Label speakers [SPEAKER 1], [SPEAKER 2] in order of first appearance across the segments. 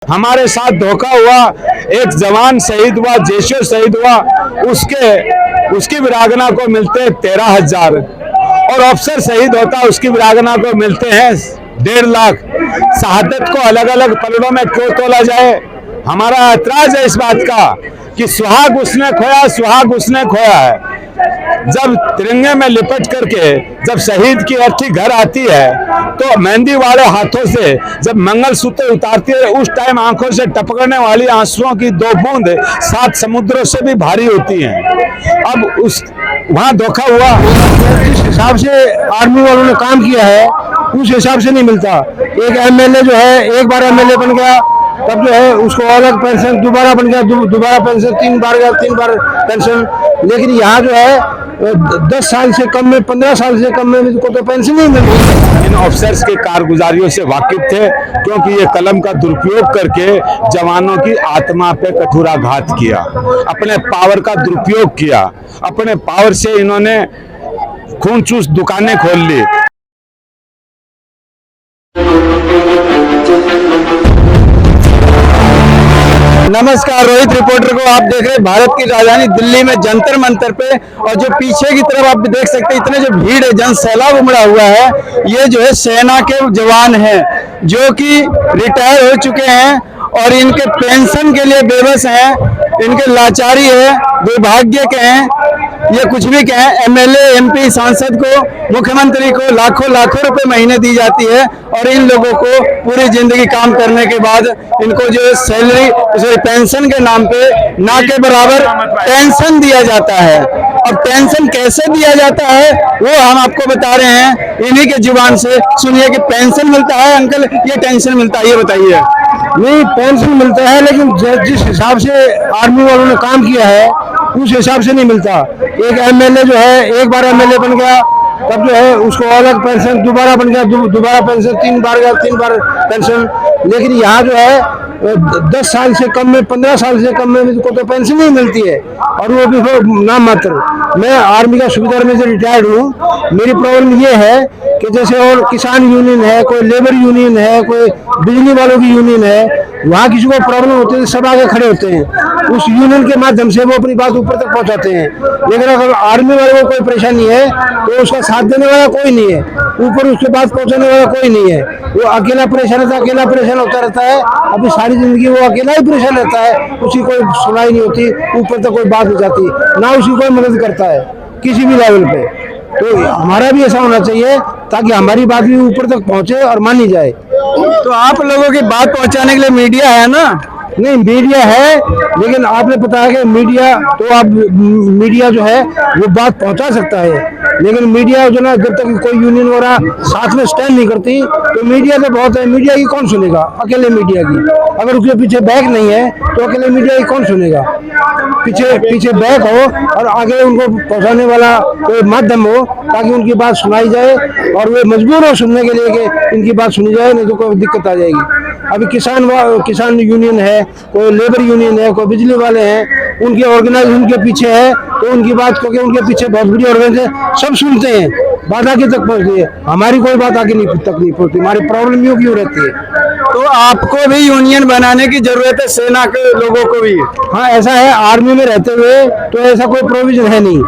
[SPEAKER 1] हमारे साथ धोखा हुआ, एक जवान शहीद हुआ, जैशो शहीद हुआ, उसकी वीरांगना को मिलते 13,000 और अफसर शहीद होता उसकी वीरांगना को मिलते हैं 1.5 लाख। शहादत को अलग अलग पलड़ों में क्यों तोला जाए? हमारा ऐतराज है इस बात का कि सुहाग उसने खोया, सुहाग उसने खोया है। जब तिरंगे में लिपट करके जब शहीद की अर्थी घर आती है तो मेहंदी वाले हाथों से जब मंगलसूत्र उतारती है उस टाइम आंखों से टपकने वाली आंसुओं की 2 बूंद 7 समुद्रों से भी भारी होती हैं। अब वहां धोखा हुआ।
[SPEAKER 2] जिस हिसाब से आर्मी वालों ने काम किया है उस हिसाब से नहीं मिलता। एक एमएलए जो है एक बार एमएलए बन गया तब जो है उसको अलग पेंशन, दोबारा बन गया दोबारा पेंशन, 3 बार गया 3 बार पेंशन। लेकिन यहाँ जो है 10 साल से कम में, 15 साल से कम में को तो पेंशन नहीं मिल रही।
[SPEAKER 1] इन ऑफिसर्स के कारगुजारियों से वाकिफ थे क्योंकि ये कलम का दुरुपयोग करके जवानों की आत्मा पे कठोराघात किया, अपने पावर का दुरुपयोग किया, अपने पावर से इन्होंने खून चूस दुकानें खोल ली।
[SPEAKER 2] नमस्कार, रोहित रिपोर्टर को आप देख रहे हैं भारत की राजधानी दिल्ली में जंतर मंतर पे। और जो पीछे की तरफ आप देख सकते हैं इतने जो भीड़ है, जन सैलाब उमड़ा हुआ है, ये जो है सेना के जवान हैं जो कि रिटायर हो चुके हैं और इनके पेंशन के लिए बेबस हैं, इनके लाचारी है, दुर्भाग्य के हैं, ये कुछ भी कहें। एमएलए, एमपी, सांसद को, मुख्यमंत्री को लाखों लाखों रुपए महीने दी जाती है और इन लोगों को पूरी जिंदगी काम करने के बाद इनको जो सैलरी पेंशन के नाम पे ना के बराबर पेंशन दिया जाता है। अब पेंशन कैसे दिया जाता है वो हम आपको बता रहे हैं इन्हीं के जुबान से। सुनिए कि पेंशन मिलता है अंकल, ये टेंशन मिलता है, ये बताइए। नहीं, पेंशन मिलता है लेकिन जिस हिसाब से आर्मी वालों ने काम किया है उस हिसाब से नहीं मिलता। एक एमएलए जो है एक बार एमएलए बन गया तब जो है उसको अलग पेंशन, दोबारा बन गया दोबारा पेंशन, 3 बार गया 3 बार पेंशन। लेकिन यहाँ जो है 10 साल से कम में, 15 साल से कम में को तो पेंशन नहीं मिलती है और वो भी नाम मात्र। मैं आर्मी का सुबेदार में से रिटायर्ड हूँ। मेरी प्रॉब्लम ये है कि जैसे और किसान यूनियन है, कोई लेबर यूनियन है, कोई बिजली वालों की यूनियन है, वहाँ किसी को प्रॉब्लम होती है सब आगे खड़े होते हैं, उस यूनियन के माध्यम से वो अपनी बात ऊपर तक पहुँचाते हैं। लेकिन अगर आर्मी वालों को कोई परेशानी है तो उसका साथ देने वाला कोई नहीं है, ऊपर उसके बात पहुँचाने वाला कोई नहीं है। वो अकेला परेशान रहता है, अकेला परेशान होता रहता है, अपनी सारी जिंदगी वो अकेला ही परेशान रहता है, उसकी कोई सुनाई नहीं होती, ऊपर तक कोई बात नहीं जाती, ना उसकी कोई मदद करता है किसी भी लेवल पे। तो हमारा भी ऐसा होना चाहिए ताकि हमारी बात भी ऊपर तक पहुंचे और मानी जाए।
[SPEAKER 3] तो आप लोगों की बात पहुंचाने के लिए मीडिया है ना?
[SPEAKER 2] नहीं, मीडिया है लेकिन आपने पता है कि मीडिया तो आप मीडिया जो है वो बात पहुंचा सकता है, लेकिन मीडिया जो ना जब तक कोई यूनियन वाला साथ में स्टैंड नहीं करती तो मीडिया तो बहुत है, मीडिया की कौन सुनेगा? अकेले मीडिया की अगर उसके पीछे बैक नहीं है तो अकेले मीडिया की कौन सुनेगा? पीछे बैक हो और आगे उनको पहुंचाने वाला कोई माध्यम हो ताकि उनकी बात सुनाई जाए और वे मजबूर हो सुनने के लिए कि इनकी बात सुनी जाए, नहीं तो कोई दिक्कत आ जाएगी। अभी किसान यूनियन है, कोई लेबर यूनियन है, कोई बिजली वाले हैं, उनके ऑर्गेनाइजेशन के पीछे है तो उनकी बात क्योंकि उनके पीछे बहुत बड़ी ऑर्गेनाइजेशन सब सुनते हैं, बात आगे तक पहुंचती है। हमारी कोई बात आगे तक नहीं पहुंचती, हमारी प्रॉब्लम क्यों रहती है।
[SPEAKER 3] तो आपको भी यूनियन बनाने की जरूरत है, सेना के लोगों को भी।
[SPEAKER 2] हाँ, ऐसा है, आर्मी में रहते हुए तो ऐसा कोई प्रोविजन है नहीं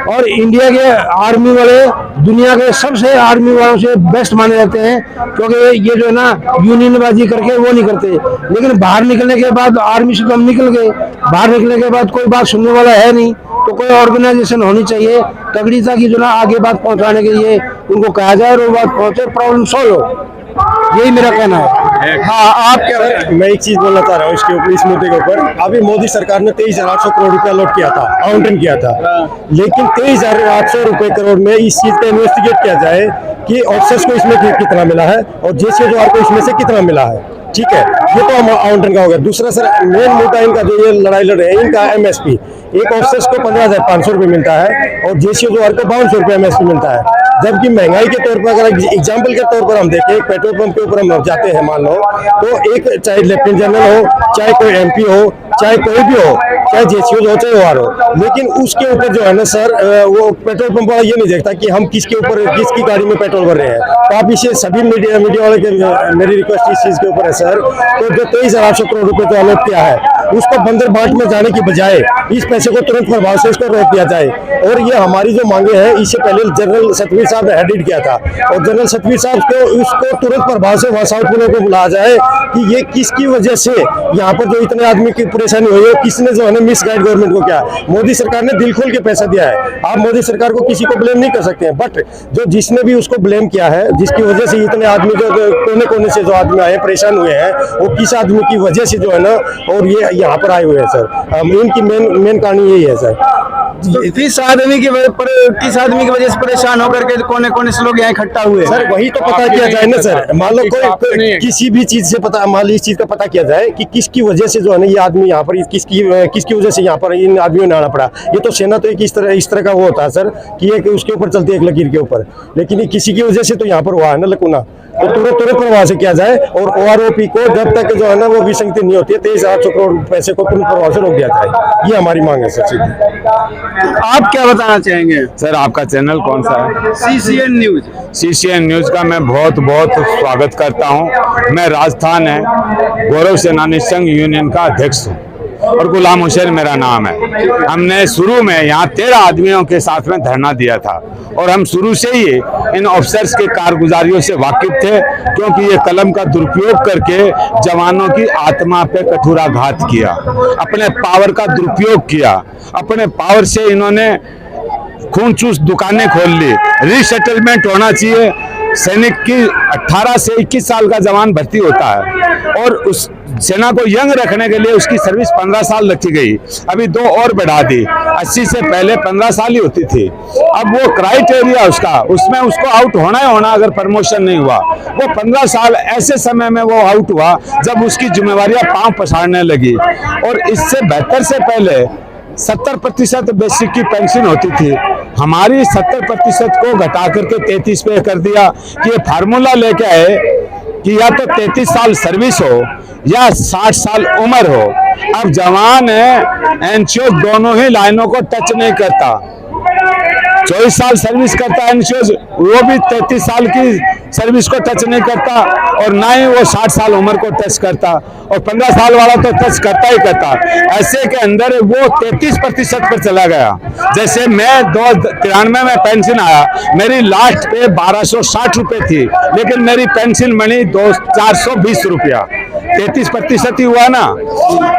[SPEAKER 2] और इंडिया के आर्मी वाले दुनिया के सबसे आर्मी वालों से बेस्ट माने जाते हैं क्योंकि ये जो है ना यूनियनबाजी करके वो नहीं करते। लेकिन बाहर निकलने के बाद आर्मी से तो हम निकल गए, बाहर निकलने के बाद कोई बात सुनने वाला है नहीं, तो कोई ऑर्गेनाइजेशन होनी चाहिए तगड़ी ताकि जो ना आगे बात पहुंचाने के लिए उनको कहा जाए और वो बात पहुंचे, प्रॉब्लम सॉल्व हो। यही मेरा कहना है।
[SPEAKER 3] हाँ, आप क्या?
[SPEAKER 4] मैं एक चीज बोलना चाह रहा हूँ इसके ऊपर, इस मुद्दे के ऊपर। अभी मोदी सरकार ने 23,800 करोड़ रुपया अलॉट किया था, आवंटन किया था, लेकिन 23,800 रुपए करोड़ में इस चीज का इन्वेस्टिगेट किया जाए कि ऑफिसर्स को इसमें कितना मिला है और जेसीओ को इसमें से कितना मिला है। ठीक है, ये तो हम आवंटन का हो गया। दूसरा सर, मेन मुद्दा इनका जो ये लड़ाई लड़ रहे हैं, इनका एमएसपी एक ऑफिसर्स को 15,500 रुपये मिलता है और जेसीओ को 500 रुपये एमएसपी मिलता है। जबकि महंगाई के तौर पर अगर एग्जाम्पल के तौर पर हम देखें, पेट्रोल पंप के ऊपर हम जाते हैं मान लो, तो एक चाहे लेफ्टिनेंट जनरल हो, चाहे कोई एमपी हो, चाहे कोई भी हो, चाहे जेसीओ हो चाहे ओआर हो, लेकिन उसके ऊपर जो है ना सर वो पेट्रोल पंप वाला ये नहीं देखता कि हम किसके ऊपर किसकी गाड़ी में पेट्रोल भर रहे हैं। तो आप इसे सभी मीडिया वाले के मेरी रिक्वेस्ट इस चीज के ऊपर है सर, तो जो 23,800 करोड़ रुपए जो अलॉट किया है उसको बंदर बाट में जाने की बजाय इस पैसे को तुरंत प्रभाव से इसको रोक दिया जाए। और ये हमारी जो मांगे हैं इससे पहले जनरल सतवीर साहब ने हेडिट किया था, और जनरल सतवीर साहब को इसको तुरंत प्रभाव से वॉश आउट को बुलाया जाए कि ये किसकी वजह से यहाँ पर जो इतने आदमी की परेशानी हुई है, किसने जो है मिस गाइड गवर्नमेंट को किया। मोदी सरकार ने दिल खोल के पैसा दिया है, आप मोदी सरकार को किसी को ब्लेम नहीं कर सकते हैं, बट जो जिसने भी उसको ब्लेम किया है, जिसकी वजह से इतने आदमी जो कोने कोने से जो आदमी आए परेशान हुए हैं, वो किस आदमी की वजह से जो है ना और ये यहाँ पर आए हुए हैं सर। इनकी मेन कहानी यही है सर।
[SPEAKER 2] किस आदमी की वजह से परेशान होकर के कोने कोने से लोग यहाँ इकट्ठा हुए हैं?
[SPEAKER 4] सर वही तो पता किया जाए ना सर। मान लो कोई किसी भी चीज से पता, मान लो इस चीज का पता किया जाए कि किसकी वजह से जो है ना ये आदमी यहाँ पर किसकी वजह से यहाँ पर इन आदमियों ने आना पड़ा। ये तो सेना तो एक इस तरह का वो होता है सर कि एक उसके ऊपर चलती है एक लकीर के ऊपर, लेकिन ये किसी की वजह से तो यहाँ पर हुआ है ना लकुना, तो तुरंत प्रभाव से किया जाए। और ओआरओपी को जब तक जो है ना वो विसंगति नहीं होती है 23,800 करोड़ पैसे को तुरंत प्रभाव से रोक दिया जाए, ये हमारी मांग है सर।
[SPEAKER 2] आप क्या बताना चाहेंगे?
[SPEAKER 1] सर आपका चैनल कौन सा है?
[SPEAKER 2] CCN news.
[SPEAKER 1] CCN न्यूज का मैं बहुत बहुत स्वागत करता हूं। मैं राजस्थान है गौरव सेनानी संघ यूनियन का अध्यक्ष हूं और गुलाम हुसैन मेरा नाम है। हमने शुरू में यहाँ 13 आदमियों के साथ में धरना दिया था और हम शुरू से ही इन ऑफिसर्स के कारगुजारियों से वाकिफ थे, क्योंकि ये कलम का दुरुपयोग करके जवानों की आत्मा पे कठोराघात किया, अपने पावर का दुरुपयोग किया, अपने पावर से इन्होंने खून चूस दुकानें खोल ली। रीसेटलमेंट होना चाहिए। सैनिक की 18 से 21 साल का जवान भर्ती होता है और उस सेना को यंग रखने के लिए उसकी सर्विस 15 साल रखी गई, अभी 2 और बढ़ा दी। 80 से पहले 15 साल ही होती थी। अब वो क्राइटेरिया उसमें उसको आउट होना ही होना, अगर प्रमोशन नहीं हुआ। वो 15 साल ऐसे समय में वो आउट हुआ जब उसकी जिम्मेवारियां पांव पसारने लगी। और इससे बेहतर से पहले 70% बेसिक की पेंशन होती थी, हमारी 70% को घटा करके 33 पे कर दिया कि ये फार्मूला लेके आए कि या तो 33 साल सर्विस हो या 60 साल उम्र हो। अब जवान है एनसीओ दोनों ही लाइनों को टच नहीं करता। 24 साल सर्विस करता है एनसीओ, वो भी 33 साल की सर्विस को टच नहीं करता और ना ही वो 60 साल उम्र को टच करता, और 15 साल वाला तो टच करता ही करता। ऐसे के अंदर वो 33% पर चला गया। जैसे मैं 93 में पेंशन आया, मेरी लास्ट पे 1260 रुपए थी, लेकिन मेरी पेंशन बनी 420 रुपया। 33% ही हुआ ना।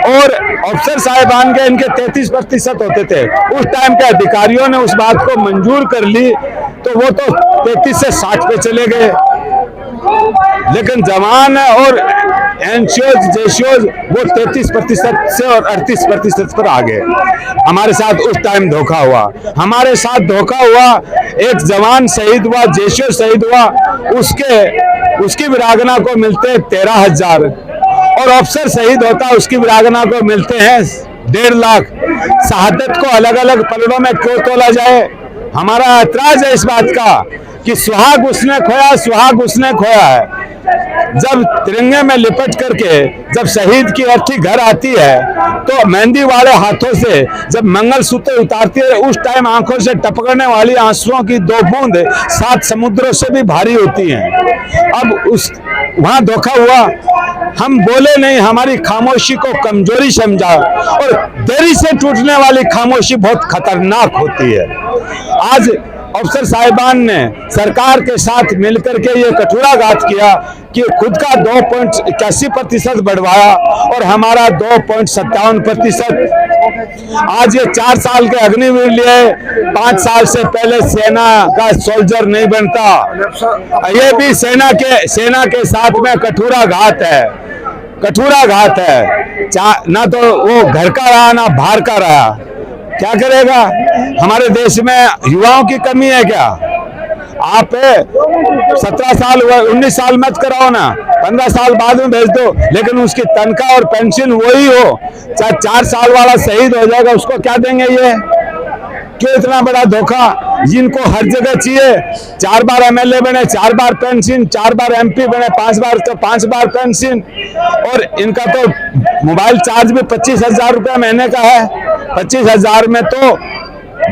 [SPEAKER 1] और अफसर साहिबान के इनके 33% होते थे। उस टाइम के अधिकारियों ने उस बात को मंजूर कर ली, तो वो तो 33 से 60 पे चले गए। लेकिन जवान और एनसीओज जेसीओज वो 33% से और 38% पर आ गए। हमारे साथ उस टाइम धोखा हुआ। हमारे साथ धोखा हुआ, एक जवान शहीद हुआ, जेसीओ शहीद हुआ, उसकी वीरांगना को मिलते 13,000 और अफसर शहीद होता उसकी वीरांगना को मिलते हैं 1.5 लाख। शहादत को अलग अलग पलड़ों में क्यों तोला जाए? हमारा ऐतराज है इस बात का कि सुहाग उसने खोया, सुहाग उसने खोया है। जब तिरंगे में लिपट करके जब शहीद की अर्थी घर आती है, तो मेहंदी वाले हाथों से जब मंगलसूत्र उतारती है, उस टाइम आंखों से टपकने वाली आंसुओं की 2 बूंद 7 समुद्रों से भी भारी होती हैं। अब वहां धोखा हुआ। हम बोले नहीं, हमारी खामोशी को कमजोरी समझा, और देरी से टूटने वाली खामोशी बहुत खतरनाक होती है। आज अफसर साहिबान ने सरकार के साथ मिलकर के ये कठोराघात किया कि खुद का 2.81% बढ़वाया और हमारा 2.57%। आज ये 4 साल के अग्निवीर लिए 5 साल से पहले सेना का सोल्जर नहीं बनता। ये भी सेना के साथ में कठोराघात है, कठोराघात है। ना तो वो घर का रहा ना बाहर का रहा। क्या करेगा? हमारे देश में युवाओं की कमी है क्या? आप 17 साल 19 साल मत कराओ ना, 15 साल बाद में भेज दो, लेकिन उसकी तनख्वाह और पेंशन वही हो। चाहे 4 साल वाला शहीद हो जाएगा, उसको क्या देंगे? ये क्यों इतना बड़ा धोखा? जिनको हर जगह चाहिए, 4 बार एमएलए बने 4 बार पेंशन, 4 बार एमपी बने 5 बार तो 5 बार पेंशन, और इनका तो मोबाइल चार्ज भी 25,000 रुपया महीने का है। 25,000 में तो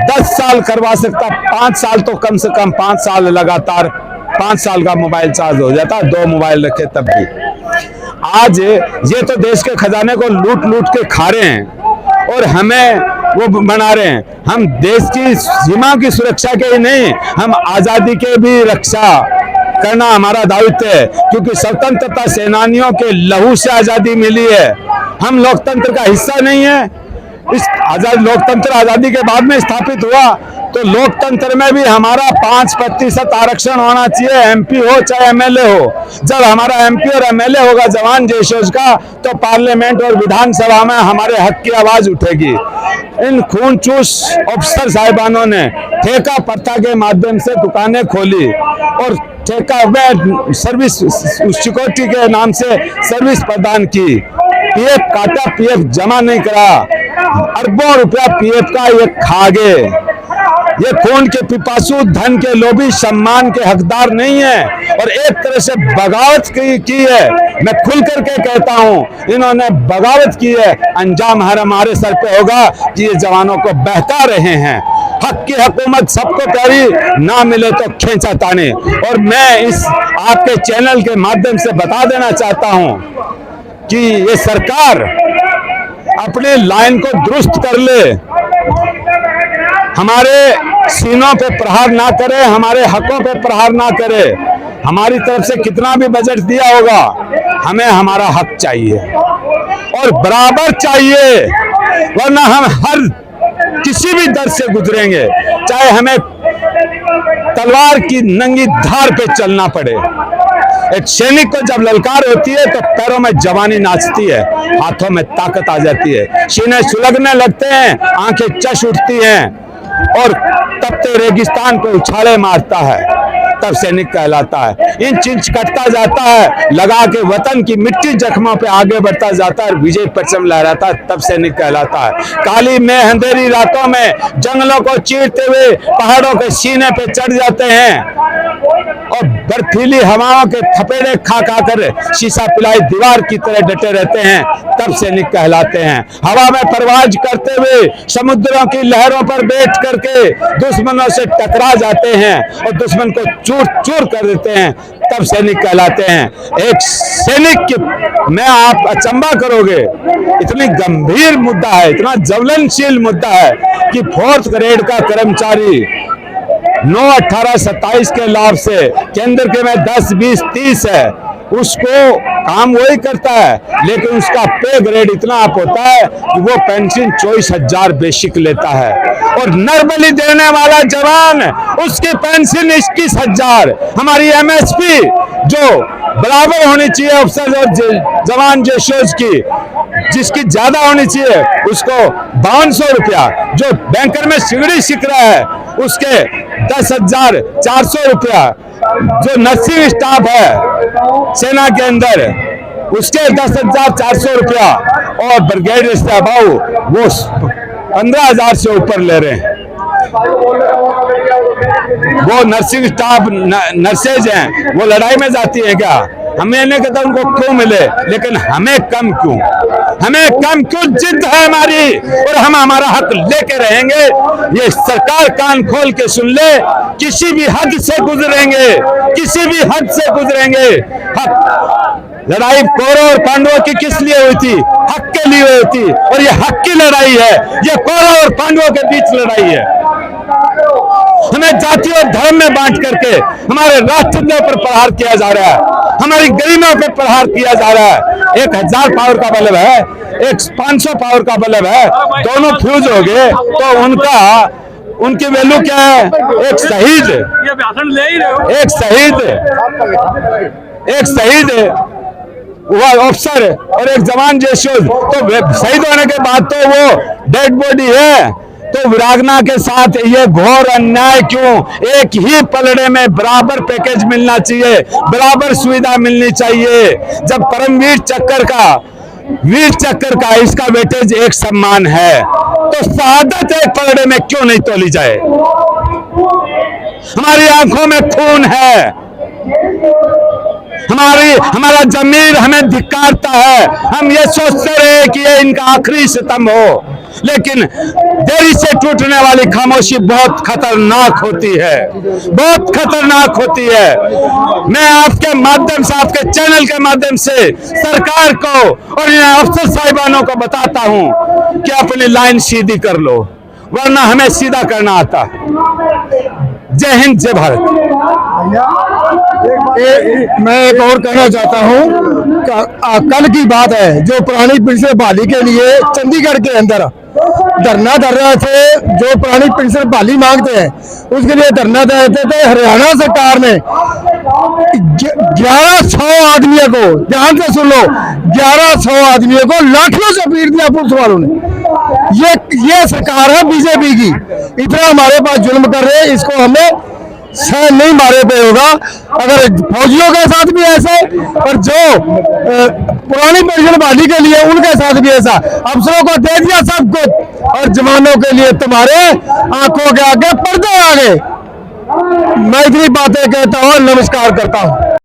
[SPEAKER 1] 10 साल करवा सकता, 5 साल तो कम से कम 5 साल लगातार 5 साल का मोबाइल चार्ज हो जाता, 2 मोबाइल रखे तब भी। आज ये तो देश के खजाने को लूट लूट के खा रहे हैं और हमें वो बना रहे हैं। हम देश की सीमा की सुरक्षा के ही नहीं, हम आजादी के भी रक्षा करना हमारा दायित्व है, क्योंकि स्वतंत्रता सेनानियों के लहू से आजादी मिली है। हम लोकतंत्र का हिस्सा नहीं है। इस लोकतंत्र आजादी के बाद में स्थापित हुआ, तो लोकतंत्र में भी हमारा 5% आरक्षण होना चाहिए, एमपी हो चाहे एमएलए हो। जब हमारा एमपी और एमएलए होगा जवान जयशोज का, तो पार्लियामेंट और विधानसभा में हमारे हक की आवाज उठेगी। इन खूनचूस अफसर साहिबानों ने ठेका प्रथा के माध्यम से दुकानें खोली और ठेका में सर्विस सिक्योरिटी के नाम से सर्विस प्रदान की। पीएफ काटा, पीएफ जमा नहीं करा, अरबों रुपया पीएफ का ये खा गए। ये खून के पिपासु, धन के लोभी, सम्मान के हकदार नहीं है और एक तरह से बगावत की है। मैं खुल करके कहता हूं, इन्होंने बगावत की है। अंजाम हमारे सर पे होगा कि ये जवानों को बहका रहे हैं। हक की हुकूमत सबको प्यारी, ना मिले तो खींचा ताने। और मैं इस आपके चैनल के माध्यम से बता देना चाहता हूं कि ये सरकार अपने लाइन को दुरुस्त कर ले, हमारे सीनों पे प्रहार ना करे, हमारे हकों पे प्रहार ना करे। हमारी तरफ से कितना भी बजट दिया होगा, हमें हमारा हक चाहिए और बराबर चाहिए, वरना हम हर किसी भी दर से गुजरेंगे, चाहे हमें तलवार की नंगी धार पे चलना पड़े। एक सैनिक को जब ललकार होती है तो पैरों में जवानी नाचती है, हाथों में ताकत आ जाती है, सीने सुलगने लगते हैं, आंखें चश उठती हैं और तपते रेगिस्तान पे उछाले मारता है, तब सैनिक कहलाता है। इन चिंच कटता जाता है, लगा के वतन की मिट्टी जख्मों पे आगे बढ़ता जाता है और विजय परचम लहराता है, तब सैनिक कहलाता है। काली में अंधेरी रातों में जंगलों को चीरते हुए पहाड़ों के सीने पे चढ़ जाते हैं और बर्फीली हवाओं के थपेड़े खा खा कर शीशा पिलाई दीवार की तरह डटे रहते हैं, तब सैनिक कहलाते हैं। हवा में परवाज करते हुए समुद्रों की लहरों पर बैठ करके दुश्मनों से टकरा जाते हैं और दुश्मन को चूर चूर कर देते हैं, तब सैनिक कहलाते हैं। एक सैनिक की मैं आप अचंभा करोगे, इतनी गंभीर मुद्दा है, इतना ज्वलनशील मुद्दा है कि 4th ग्रेड का कर्मचारी 9, 18, 27 के लाभ से केंद्र के में 10, 20, 30 है, उसको काम वही करता है, लेकिन उसका पे ग्रेड इतना अप होता है कि वो पेंशन 24,000 बेसिक लेता है और नरबली देने वाला जवान उसकी पेंशन 21,000। हमारी एमएसपी जो बराबर होनी चाहिए अफसर और जवान जयशोज की, जिसकी ज्यादा होनी चाहिए, उसको 5200 रुपया, जो बैंकर में सिगड़ी सीख रहा है उसके 10,400 रुपया, जो नर्सिंग स्टाफ है सेना के अंदर उसके 10,400 रुपया और ब्रिगेड स्टाफ वो 15,000 से ऊपर ले रहे हैं। वो नर्सिंग स्टाफ नर्सेज हैं, वो लड़ाई में जाती है क्या? हमें नहीं कहता उनको क्यों मिले, लेकिन हमें कम क्यों? हमें कम क्यों? जिद है हमारी और हम हमारा हक लेके रहेंगे। ये सरकार कान खोल के सुन ले, किसी भी हद से गुजरेंगे, किसी भी हद से गुजरेंगे। हक लड़ाई कौरव और पांडवों की किस लिए हुई थी? हक के लिए हुई थी और ये हक की लड़ाई है, ये कौरव और पांडवों के बीच लड़ाई है। हमें जाति और धर्म में बांट करके हमारे राष्ट्र के ऊपर प्रहार किया जा रहा है, हमारी गरिमा पे प्रहार किया जा रहा है। 1000 पावर का बल्ब है, एक 500 पावर का बल्ब है, दोनों फ्यूज हो गए तो उनकी वैल्यू क्या है? एक शहीद हुआ अफसर और एक जवान जयशोज, तो शहीद होने के बाद तो वो डेड बॉडी है, तो वीरांगना के साथ ये घोर अन्याय क्यों? एक ही पलड़े में बराबर पैकेज मिलना चाहिए, बराबर सुविधा मिलनी चाहिए। जब परमवीर चक्कर का इसका वेटेज एक सम्मान है, तो शहादत एक पलड़े में क्यों नहीं तोली जाए? हमारी आंखों में खून है, हमारा जमीर हमें धिक्कारता है। हम ये सोचते रहे कि ये इनका आखिरी सितम हो, लेकिन देरी से टूटने वाली खामोशी बहुत खतरनाक होती है, बहुत खतरनाक होती है। मैं आपके माध्यम से, आपके चैनल के माध्यम से सरकार को और इन अफसर साहिबानों को बताता हूं कि अपनी लाइन सीधी कर लो, वरना हमें सीधा करना आता है। जय हिंद, जय भारत।
[SPEAKER 3] मैं एक और कहना चाहता हूँ, कल की बात है, जो पुरानी पेंशन बहाली के लिए चंडीगढ़ के अंदर धरना धर रहे थे, जो पुरानी पेंशन बहाली मांगते हैं उसके लिए धरना दे रहे थे। हरियाणा सरकार ने 1100 आदमियों को, ध्यान से सुन लो, 1100 आदमियों को लाठियों से पीट दिया पुलिस वालों ने। ये सरकार है बीजेपी की। इतना हमारे पास जुल्म कर रहे हैं, इसको हमें सहन नहीं मारे पे होगा। अगर फौजियों के साथ भी ऐसे, और जो पुरानी पेंशन बहाली के लिए उनके साथ भी ऐसा, अफसरों को दे दिया सब कुछ, और जवानों के लिए तुम्हारे आंखों के आगे पर्दे आ गए। मैं इतनी बातें कहता हूँ, नमस्कार करता हूँ।